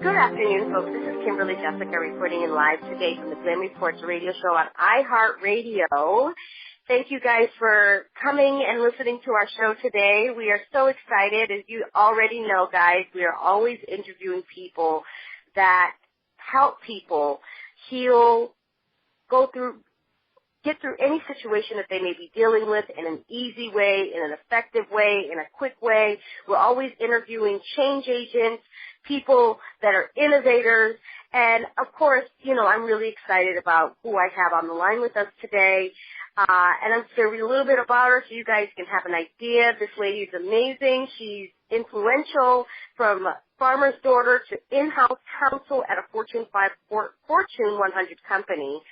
Good afternoon, folks. This is Kimberly Jesika reporting in live today from the Glam Reports radio show on iHeartRadio. Thank you guys for coming and listening to our show today. We are so excited. As you already know, guys, we are always interviewing people that help people heal, get through any situation that they may be dealing with in an easy way, in an effective way, in a quick way. We're always interviewing change agents, people that are innovators, and of course, I'm really excited about who I have on the line with us today. And I'm going to read a little bit about her so you guys can have an idea. This lady is amazing. She's influential, from farmer's daughter to in-house counsel at a Fortune 100 company.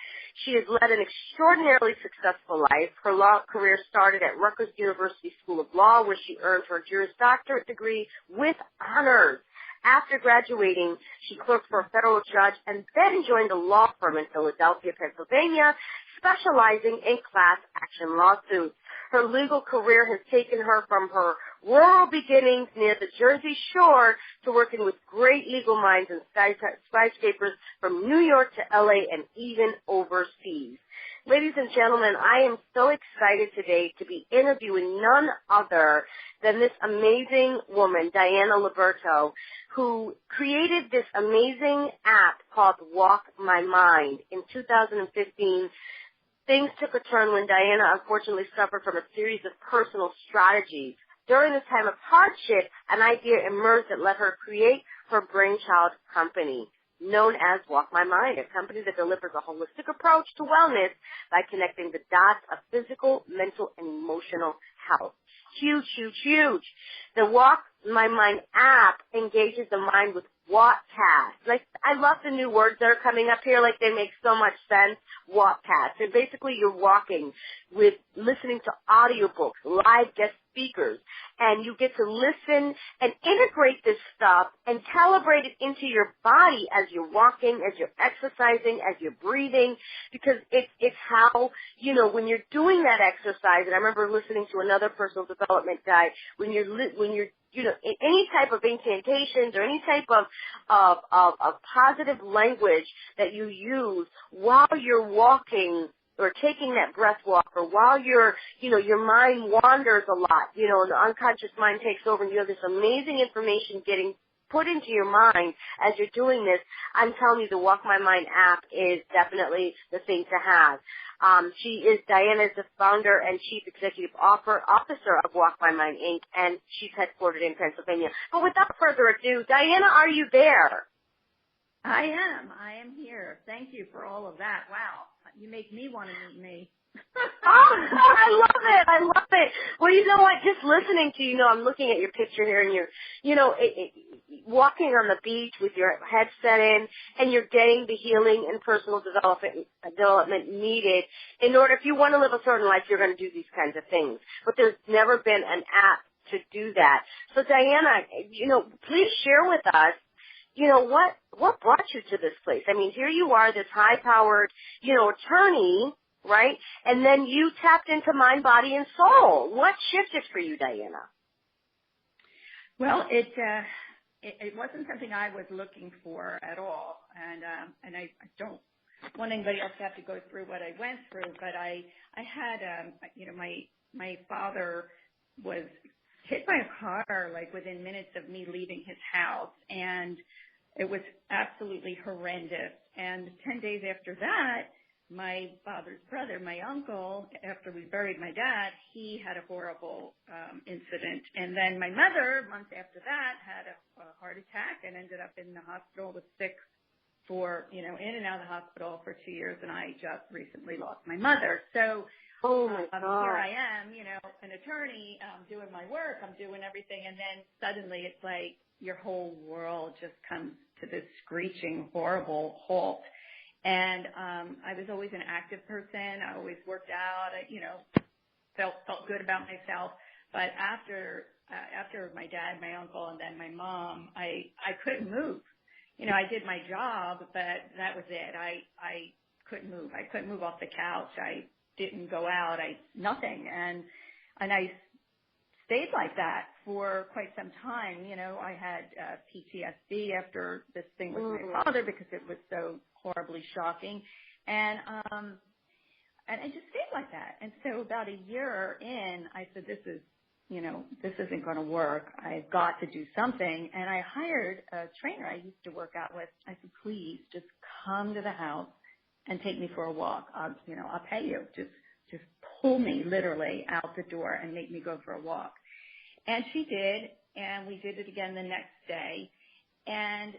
She has led an extraordinarily successful life. Her law career started at Rutgers University School of Law, where she earned her Juris Doctorate degree with honors. After graduating, she clerked for a federal judge and then joined a law firm in Philadelphia, Pennsylvania, specializing in class action lawsuits. Her legal career has taken her from her rural beginnings near the Jersey Shore to working with great legal minds and skyscrapers from New York to L.A. and even overseas. Ladies and gentlemen, I am so excited today to be interviewing none other than this amazing woman, Dian Liberto, who created this amazing app called Walk My Mind. In 2015, things took a turn when Diana unfortunately suffered from a series of personal strategies. During this time of hardship, an idea emerged that let her create her brainchild company, known as Walk My Mind, a company that delivers a holistic approach to wellness by connecting the dots of physical, mental, and emotional health. Huge, huge, huge. The Walk My Mind app engages the mind with Walkcast. I love the new words that are coming up here. They make so much sense. Walkcast. And basically you're walking with listening to audiobooks, live guest speakers, and you get to listen and integrate this stuff and calibrate it into your body as you're walking, as you're exercising, as you're breathing, because it's how, when you're doing that exercise, and I remember listening to another personal development guy, when you're any type of incantations or any type of positive language that you use while you're walking or taking that breath walk, or while your mind wanders a lot, and the unconscious mind takes over, and you have this amazing information getting put into your mind as you're doing this. I'm telling you, the Walk My Mind app is definitely the thing to have. Diana is the founder and chief executive officer of Walk My Mind, Inc., and she's headquartered in Pennsylvania. But without further ado, Diana, are you there? I am here. Thank you for all of that. Wow. You make me want to meet me. I love it. Well, you know what? Just listening to you, I'm looking at your picture here, and you're, walking on the beach with your headset in, and you're getting the healing and personal development needed in order. If you want to live a certain life, you're going to do these kinds of things. But there's never been an app to do that. So, Diana, please share with us, what brought you to this place? I mean, here you are, this high-powered, attorney, right? And then you tapped into mind, body, and soul. What shifted for you, Diana? Well, it wasn't something I was looking for at all, and I don't want anybody else to have to go through what I went through. But I had, my father was hit by a car within minutes of me leaving his house, and it was absolutely horrendous. And 10 days after that, my father's brother, my uncle, after we buried my dad, he had a horrible incident. And then my mother, months after that, had a heart attack and ended up in the hospital, was sick for, in and out of the hospital for 2 years, and I just recently lost my mother. So here I am, an attorney, doing my work, I'm doing everything, and then suddenly it's like your whole world just comes to this screeching, horrible halt. And I was always an active person. I always worked out. I, felt good about myself. But after my dad, my uncle, and then my mom, I couldn't move. I did my job, but that was it. I couldn't move. I couldn't move off the couch. I didn't go out. Nothing. And I stayed like that for quite some time. You know, I had PTSD after this thing with my father because it was so horribly shocking. And I just stayed like that. And so about a year in, I said, this isn't going to work. I've got to do something. And I hired a trainer I used to work out with. I said, please just come to the house and take me for a walk. I'll pay you. Just pull me literally out the door and make me go for a walk. And she did, and we did it again the next day. And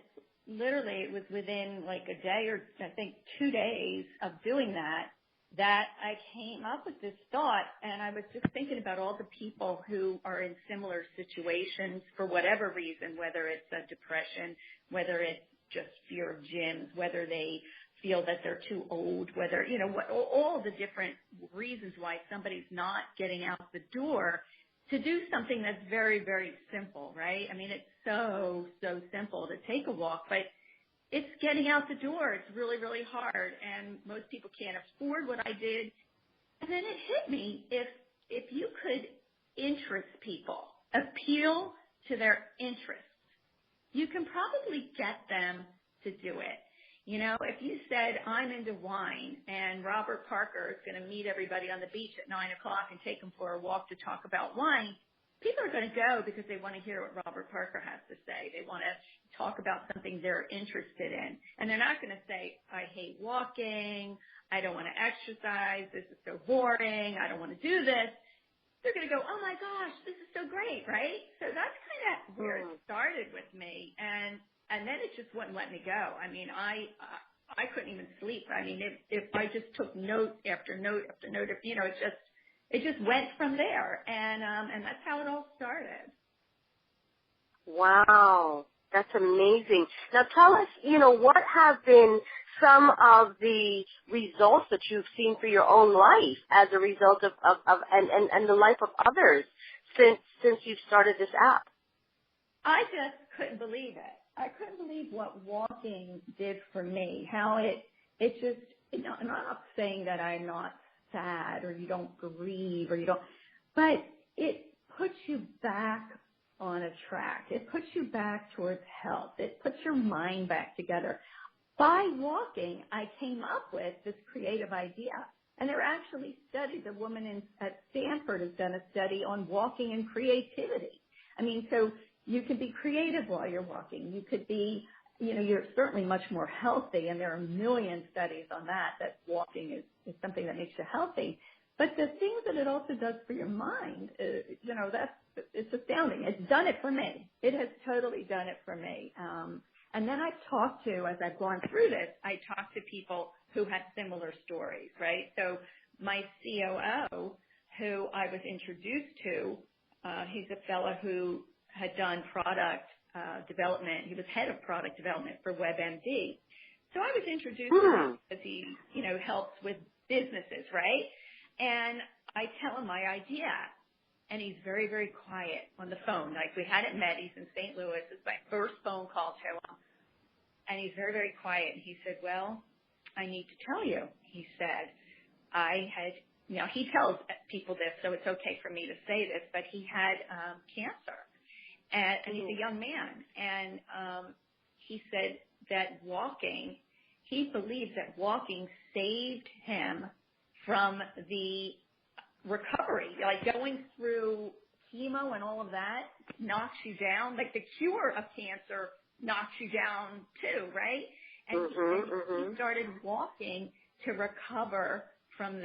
literally it was within like a day or I think 2 days of doing that I came up with this thought, and I was just thinking about all the people who are in similar situations for whatever reason, whether it's a depression, whether it's just fear of gyms, whether they feel that they're too old, whether, all the different reasons why somebody's not getting out the door, to do something that's very, very simple, right? I mean, it's so simple to take a walk, but it's getting out the door. It's really, really hard, and most people can't afford what I did. And then it hit me, if you could interest people, appeal to their interests, you can probably get them to do it. You know, if you said, I'm into wine, and Robert Parker is going to meet everybody on the beach at 9 o'clock and take them for a walk to talk about wine, people are going to go because they want to hear what Robert Parker has to say. They want to talk about something they're interested in. And they're not going to say, I hate walking, I don't want to exercise, this is so boring, I don't want to do this. They're going to go, oh my gosh, this is so great, right? So that's kind of where it started with me. And then it just wouldn't let me go. I mean, I couldn't even sleep. I mean, if I just took note after note after note, it just went from there. And that's how it all started. Wow. That's amazing. Now tell us, what have been some of the results that you've seen for your own life as a result of the life of others since you've started this app? I just couldn't believe it. I couldn't believe what walking did for me, how it just, I'm not saying that I'm not sad or you don't grieve but it puts you back on a track. It puts you back towards health. It puts your mind back together. By walking, I came up with this creative idea. And there are actually studies. A woman at Stanford has done a study on walking and creativity. I mean, so you can be creative while you're walking. You could be, you're certainly much more healthy, and there are a million studies on that walking is something that makes you healthy. But the things that it also does for your mind, it's astounding. It's done it for me. It has totally done it for me. And then I've talked to, as I've gone through this, I talked to people who had similar stories, right? So my COO, who I was introduced to, he's a fellow who had done product development. He was head of product development for WebMD. So I was introduced to him because he, helps with businesses, right? And I tell him my idea, and he's very, very quiet on the phone. Like, we hadn't met. He's in St. Louis. It's my first phone call to him. And he's very, very quiet. And he said, well, I need to tell you. He said, he tells people this, so it's okay for me to say this, but he had cancer. And he's a young man. And he said that he believes that walking saved him from the recovery, like going through chemo and all of that knocks you down. Like the cure of cancer knocks you down too, right? And he started walking to recover from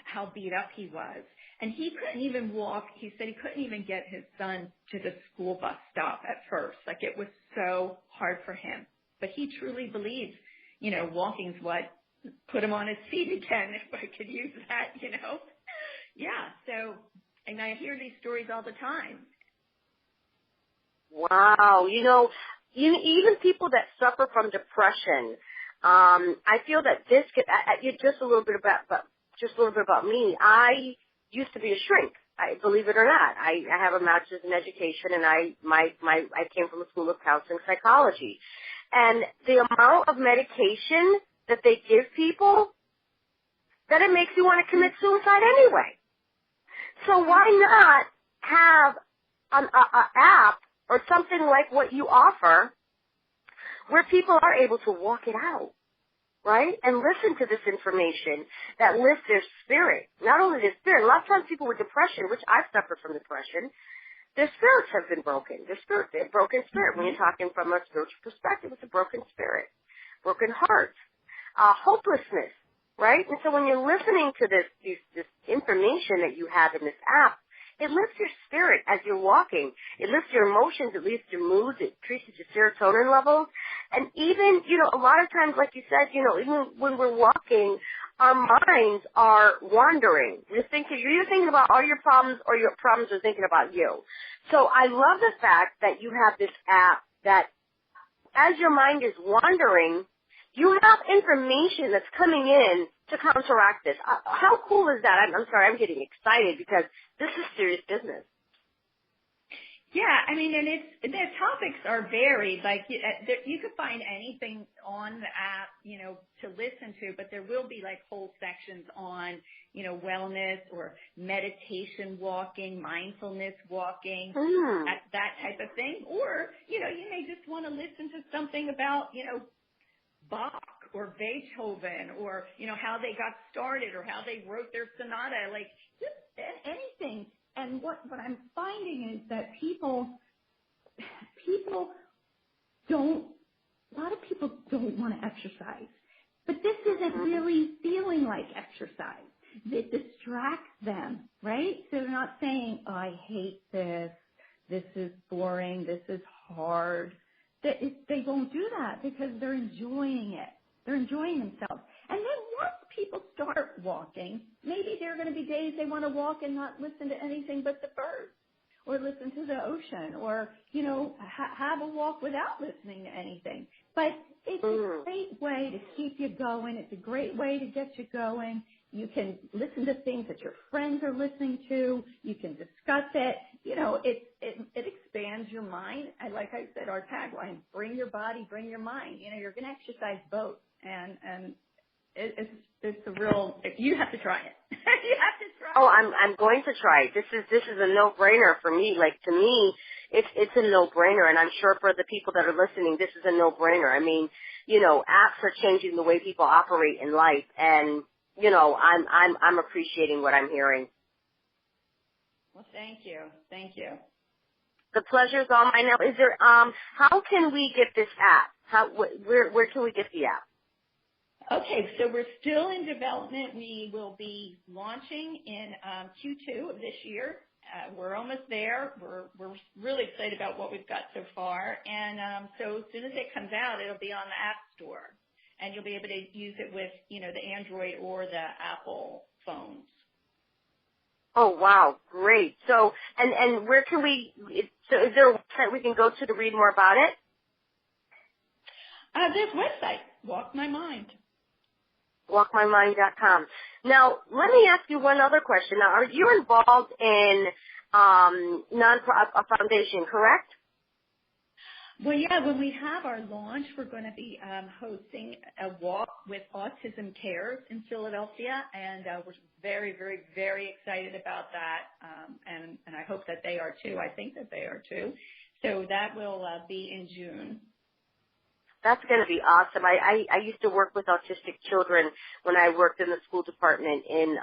how beat up he was. And he couldn't even walk. He said he couldn't even get his son to the school bus stop at first. Like, it was so hard for him. But he truly believes, walking's what put him on his feet again, if I could use that, Yeah, so, and I hear these stories all the time. Wow. Even people that suffer from depression, I feel that this could, just a little bit about me. I used to be a shrink. I believe it or not. I have a master's in education, and I came from a school of counseling psychology. And the amount of medication that they give people, that it makes you want to commit suicide anyway. So why not have an app or something like what you offer where people are able to walk it out, right? And listen to this information that lifts their spirit. Not only their spirit, a lot of times people with depression, which I've suffered from depression, their spirits have been broken. They're broken spirit. When you're talking from a spiritual perspective, it's a broken spirit, broken heart, hopelessness, right? And so when you're listening to this information that you have in this app, it lifts your spirit as you're walking. It lifts your emotions. It lifts your moods. It increases your serotonin levels. And even, a lot of times, like you said, even when we're walking, our minds are wandering. You're either thinking about all your problems or your problems are thinking about you. So I love the fact that you have this app that as your mind is wandering, you have information that's coming in to counteract this. How cool is that? I'm sorry, I'm getting excited because this is serious business. Yeah, I mean, and the topics are varied. Like you could find anything on the app, to listen to, but there will be like whole sections on, wellness or meditation walking, mindfulness walking, that type of thing. Or, you may just want to listen to something about, Bach or Beethoven or, how they got started or how they wrote their sonata, like just anything. And what I'm finding is that a lot of people don't want to exercise. But this isn't really feeling like exercise. It distracts them, right? So they're not saying, oh, I hate this, this is boring, this is hard. They won't do that because they're enjoying it. They're enjoying themselves. And then once people start walking, maybe there are going to be days they want to walk and not listen to anything but the birds or listen to the ocean or, have a walk without listening to anything. But it's a great way to keep you going. It's a great way to get you going. You can listen to things that your friends are listening to. You can discuss it. It expands your mind. And like I said, our tagline, bring your body, bring your mind. You're going to exercise both. And it's a real, you have to try it. You have to try it. Oh, I'm going to try it. This is a no-brainer for me. Like, to me, it's a no-brainer. And I'm sure for the people that are listening, this is a no-brainer. I mean, apps are changing the way people operate in life. And, I'm appreciating what I'm hearing. Well, thank you. Thank you. The pleasure's all mine. Now, is there, how can we get this app? Where can we get the app? Okay, so we're still in development. We will be launching in Q2 of this year. We're almost there. We're really excited about what we've got so far. And so as soon as it comes out, it'll be on the App Store. And you'll be able to use it with, the Android or the Apple phones. Oh, wow. Great. So, and where can so is there a website we can go to read more about it? This website, Walk My Mind. WalkMyMind.com. Now, let me ask you one other question. Now, are you involved in a foundation, correct? Well, yeah, when we have our launch, we're going to be hosting a walk with Autism Cares in Philadelphia, and we're very, very, very excited about that, and I hope that they are too. I think that they are too. So that will be in June. That's going to be awesome. I used to work with autistic children when I worked in the school department in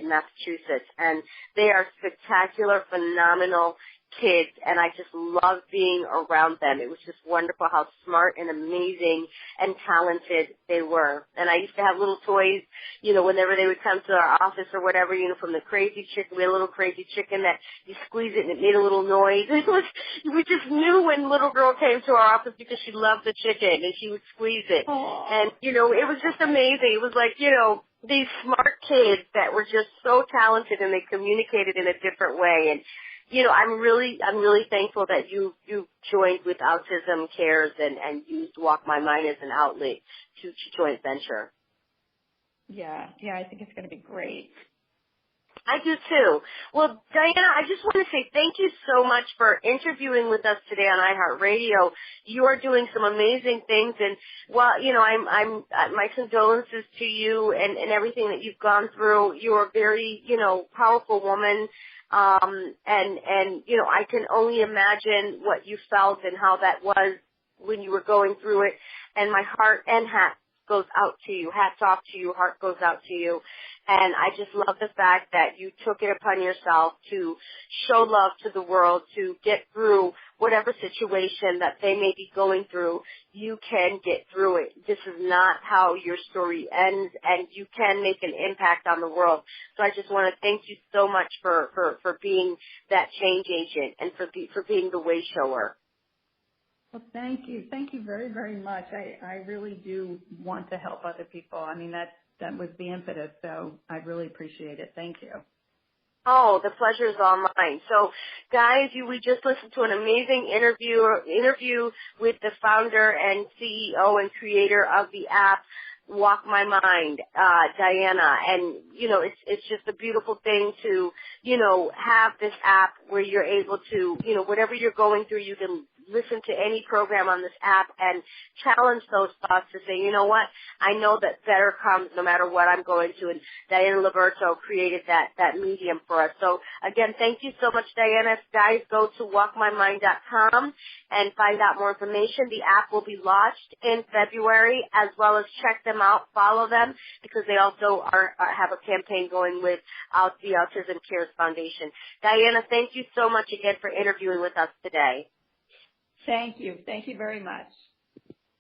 Massachusetts, and they are spectacular, phenomenal kids, and I just love being around them. It was just wonderful how smart and amazing and talented they were. And I used to have little toys, whenever they would come to our office or whatever, from the crazy chicken. We had a little crazy chicken that you squeeze it and it made a little noise. We just knew when little girl came to our office because she loved the chicken and she would squeeze it. Aww. And, it was just amazing. It was like, these smart kids that were just so talented and they communicated in a different way. And, I'm really thankful that you joined with Autism Cares and used Walk My Mind as an outlet to joint venture. Yeah, I think it's going to be great. I do too. Well, Diana, I just want to say thank you so much for interviewing with us today on iHeartRadio. You are doing some amazing things, and I'm my condolences to you and everything that you've gone through. You're a very, powerful woman. And, you know, I can only imagine what you felt and how that was when you were going through it. And my heart and hat goes out to you. Hats off to you. Heart goes out to you. And I just love the fact that you took it upon yourself to show love to the world, to get through whatever situation that they may be going through. You can get through it. This is not how your story ends, and you can make an impact on the world. So I just want to thank you so much for being that change agent and for being the way shower. Well, thank you. Thank you very, very much. I really do want to help other people. I mean, that was the impetus, so I really appreciate it. Thank you. Oh, the pleasure is all mine. So, guys, we just listened to an amazing interview with the founder and CEO and creator of the app, Walk My Mind, Diana. And, you know, it's just a beautiful thing to, you know, have this app where you're able to, you know, whatever you're going through, you can listen to any program on this app and challenge those thoughts to say, you know what, I know that better comes no matter what I'm going through. And Diana Liberto created that medium for us. So, again, thank you so much, Diana. Guys, go to walkmymind.com and find out more information. The app will be launched in February, as well as check them out, follow them, because they also have a campaign going with the Autism Cares Foundation. Diana, thank you so much again for interviewing with us today. Thank you. Thank you very much.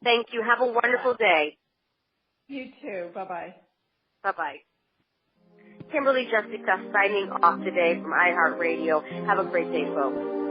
Thank you. Have a wonderful day. You too. Bye-bye. Bye-bye. Kimberly Jesika signing off today from iHeartRadio. Have a great day, folks.